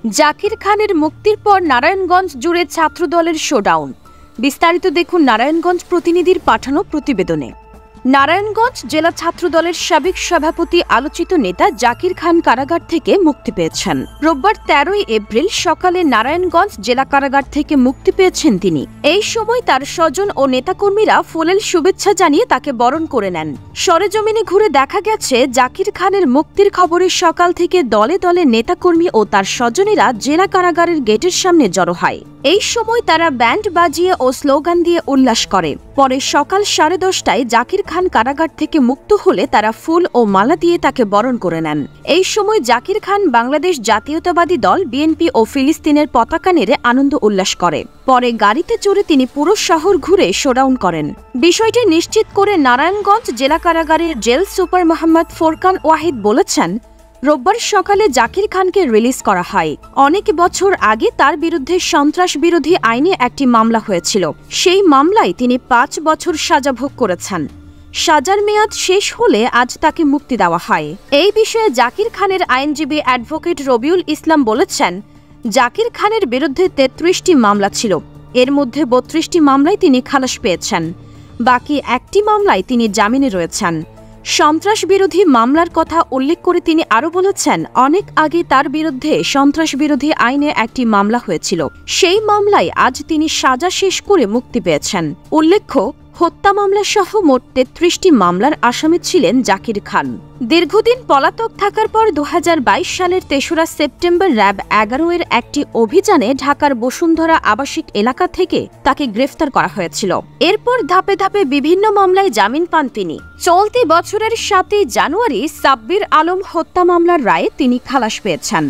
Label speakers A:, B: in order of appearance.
A: জাকির খানের মুক্তির পর নারায়ণগঞ্জ জুড়ে ছাত্রদলের শোডাউন। বিস্তারিত দেখুন নারায়ণগঞ্জ প্রতিনিধির পাঠানো প্রতিবেদনে। নারায়ণগঞ্জ জেলা ছাত্রদলের সাবেক সভাপতি আলোচিত নেতা জাকির খান কারাগার থেকে মুক্তি পেয়েছেন। রোববার 13 এপ্রিল সকালে নারায়ণগঞ্জ জেলা কারাগার থেকে মুক্তি পেয়েছেন তিনি। এই সময় তার স্বজন ও নেতাকর্মীরা ফুলেল শুভেচ্ছা জানিয়ে তাকে বরণ করে নেন। সরেজমিনে ঘুরে দেখা গেছে জাকির খানের মুক্তির খবরে সকাল থেকে দলে দলে নেতাকর্মী ও তার স্বজনেরা জেলা কারাগারের গেটের সামনে জড়ো হয়। এই সময় তারা ব্যান্ড বাজিয়ে ও স্লোগান দিয়ে উল্লাস করে। পরে সকাল 10:30টায় জাকির খান কারাগার থেকে মুক্ত হলে তারা ফুল ও মালা দিয়ে তাকে বরণ করে নেন। এই সময় জাকির খান বাংলাদেশ জাতীয়তাবাদী দল বিএনপি ও ফিলিস্তিনের পতাকা নেড়ে আনন্দ উল্লাস করে। পরে গাড়িতে চড়ে তিনি পুরো শহর ঘুরে শোডাউন করেন। বিষয়টি নিশ্চিত করে নারায়ণগঞ্জ জেলা কারাগারের জেল সুপার মোহাম্মদ ফোরকান ওয়াহিদ বলেছেন, রোববার সকালে জাকির খানকে রিলিজ করা হয়। অনেক বছর আগে তার বিরুদ্ধে সন্ত্রাস বিরোধী আইনে একটি মামলা হয়েছিল। সেই মামলায় তিনি 5 বছর সাজা ভোগ করেছেন। সাজার মেয়াদ শেষ হলে আজ তাকে মুক্তি দেওয়া হয়। এই বিষয়ে জাকির খানের আইনজীবী অ্যাডভোকেট রবিউল ইসলাম বলেছেন, জাকির খানের বিরুদ্ধে 33টি মামলা ছিল। এর মধ্যে 32টি মামলায় তিনি খালাস পেয়েছেন। বাকি একটি মামলায় তিনি জামিনে রয়েছেন। সন্ত্রাস বিরোধী মামলার কথা উল্লেখ করে তিনি আরও বলেছেন, অনেক আগে তার বিরুদ্ধে সন্ত্রাস বিরোধী আইনে একটি মামলা হয়েছিল। সেই মামলায় আজ তিনি সাজা শেষ করে মুক্তি পেয়েছেন। উল্লেখ্য, হত্যা মামলা সহ মোট 33টি মামলার আসামি ছিলেন জাকির খান। দীর্ঘদিন পলাতক থাকার পর 2022 সালের 3রা সেপ্টেম্বর র্যাব 11 এর একটি অভিযানে ঢাকার বসুন্ধরা আবাসিক এলাকা থেকে তাকে গ্রেফতার করা হয়েছিল। এরপর ধাপে ধাপে বিভিন্ন মামলায় জামিন পান তিনি। চলতি বছরের 7 জানুয়ারি সাব্বির আলম হত্যা মামলার রায়ে তিনি খালাস পেয়েছেন।